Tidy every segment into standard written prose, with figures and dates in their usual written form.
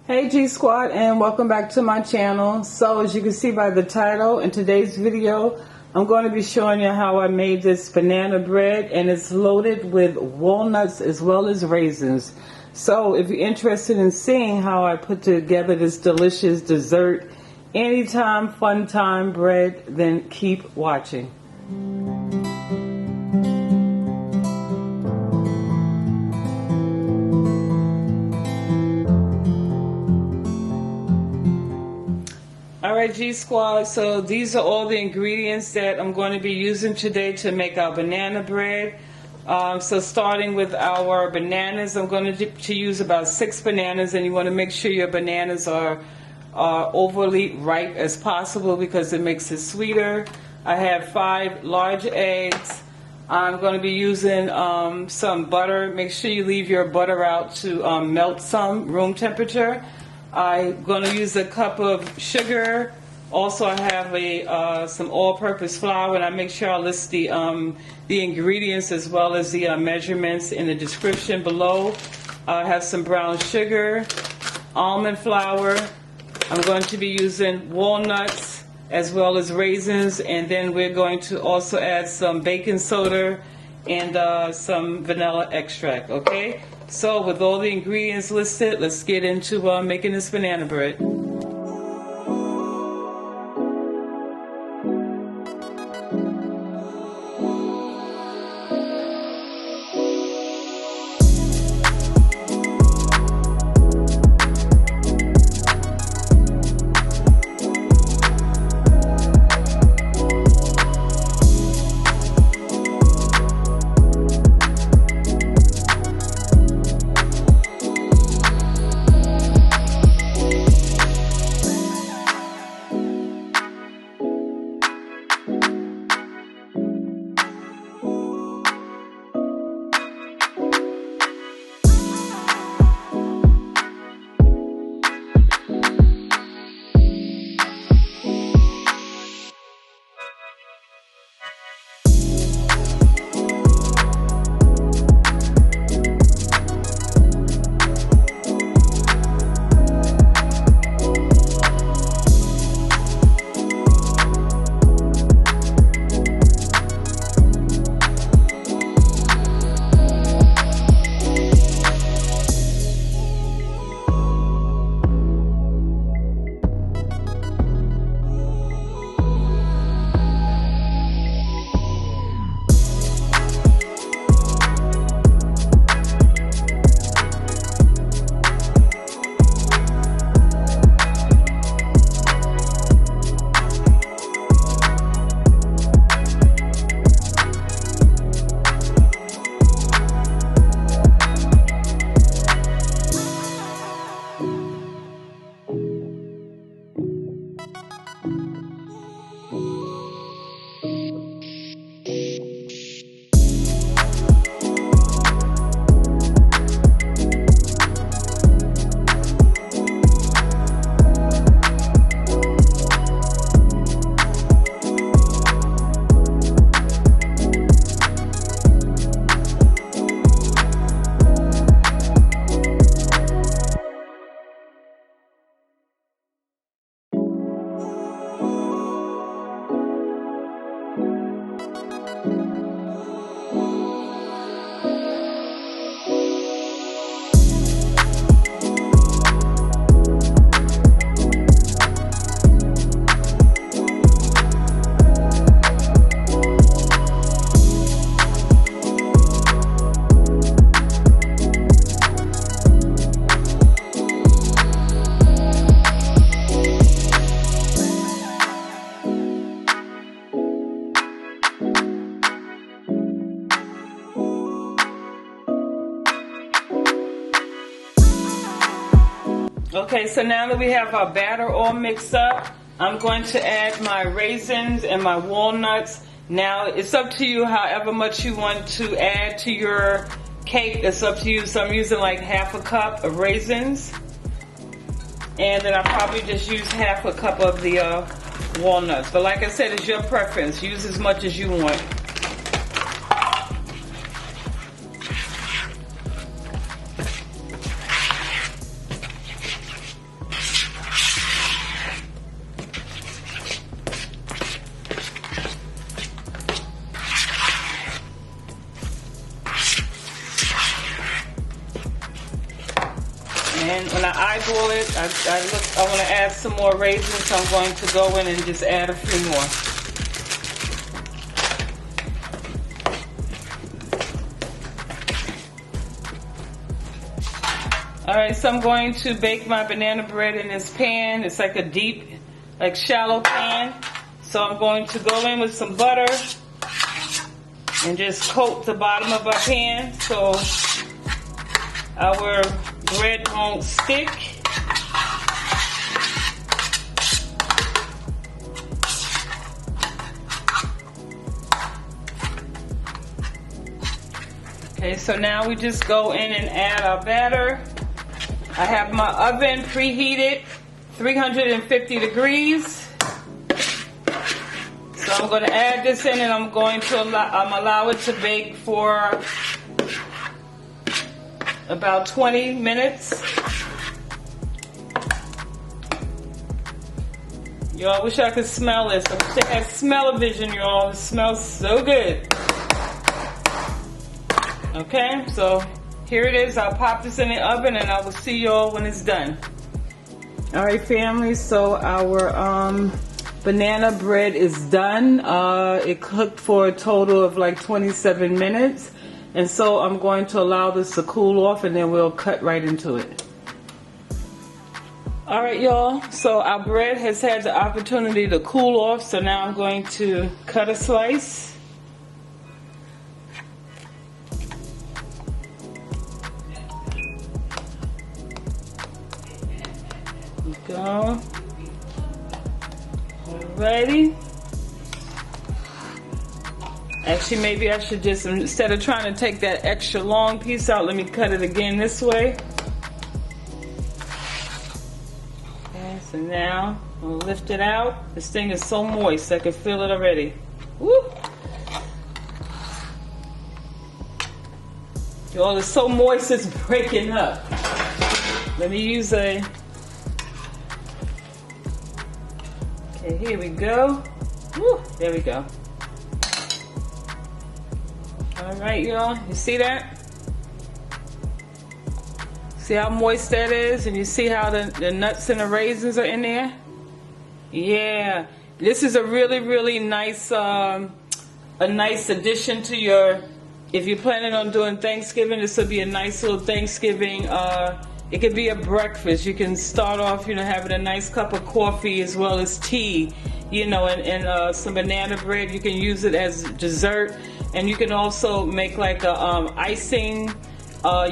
Hey G Squad, and welcome back to my channel. So as you can see by the title, in today's video I'm going to be showing you how I made this banana bread, and it's loaded with walnuts as well as raisins. So if you're interested in seeing how I put together this delicious dessert, anytime fun time bread, then keep watching. Alright G Squad, so these are all the ingredients that I'm going to be using today to make our banana bread. So starting with our bananas, I'm going to use about 6 bananas, and you want to make sure your bananas are overly ripe as possible because it makes it sweeter. I have 5 large eggs. I'm going to be using some butter. Make sure you leave your butter out to melt some, room temperature. I'm going to use a cup of sugar. Also, I have some all-purpose flour, and I make sure I list the ingredients as well as the measurements in the description below. I have some brown sugar, almond flour. I'm going to be using walnuts as well as raisins, and then we're going to also add some baking soda and some vanilla extract, okay? So with all the ingredients listed, let's get into making this banana bread. Okay, so now that we have our batter all mixed up, I'm going to add my raisins and my walnuts. Now, it's up to you however much you want to add to your cake. It's up to you. So I'm using like half a cup of raisins. And then I probably just use half a cup of the walnuts. But like I said, it's your preference. Use as much as you want. And when I eyeball it, I want to add some more raisins, so I'm going to go in and just add a few more. Alright, so I'm going to bake my banana bread in this pan. It's like a deep, like shallow pan. So I'm going to go in with some butter and just coat the bottom of our pan so our bread won't stick. Okay, so now we just go in and add our batter. I have my oven preheated, 350 degrees. So I'm going to add this in and I'm going to allow it to bake for about 20 minutes. Y'all, I wish I could smell this. I wish I had smell-o-vision, y'all. It smells so good. Okay, so here it is. I'll pop this in the oven and I will see y'all when it's done. Alright family, so our banana bread is done. It cooked for a total of like 27 minutes. And so I'm going to allow this to cool off and then we'll cut right into it. Alright y'all, so our bread has had the opportunity to cool off, so now I'm going to cut a slice. Go. Alrighty. Actually, maybe I should just, instead of trying to take that extra long piece out, let me cut it again this way. Okay, so now we'll lift it out. This thing is so moist, I can feel it already. Woo! Y'all, it's so moist it's breaking up. Let me use a... Okay, here we go. Woo, there we go. Alright, y'all. You see that? See how moist that is? And you see how the nuts and the raisins are in there? Yeah. This is a really, really nice, a nice addition to your, if you're planning on doing Thanksgiving, this will be a nice little Thanksgiving, it could be a breakfast. You can start off, you know, having a nice cup of coffee as well as tea, you know, and some banana bread. You can use it as dessert, and you can also make like a icing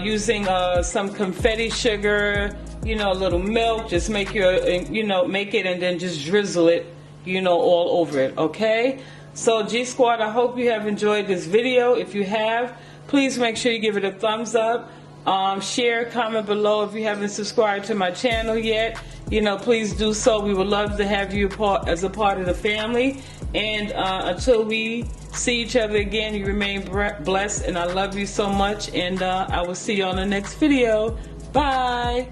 using some confetti sugar, you know, a little milk. Just make your, you know, make it and then just drizzle it, you know, all over it. Okay. So G Squad, I hope you have enjoyed this video. If you have, please make sure you give it a thumbs up. Share, comment below. If you haven't subscribed to my channel yet, you know, please do so. We would love to have you as a part of the family. And until we see each other again, you remain blessed, and I love you so much. And I will see you on the next video. Bye.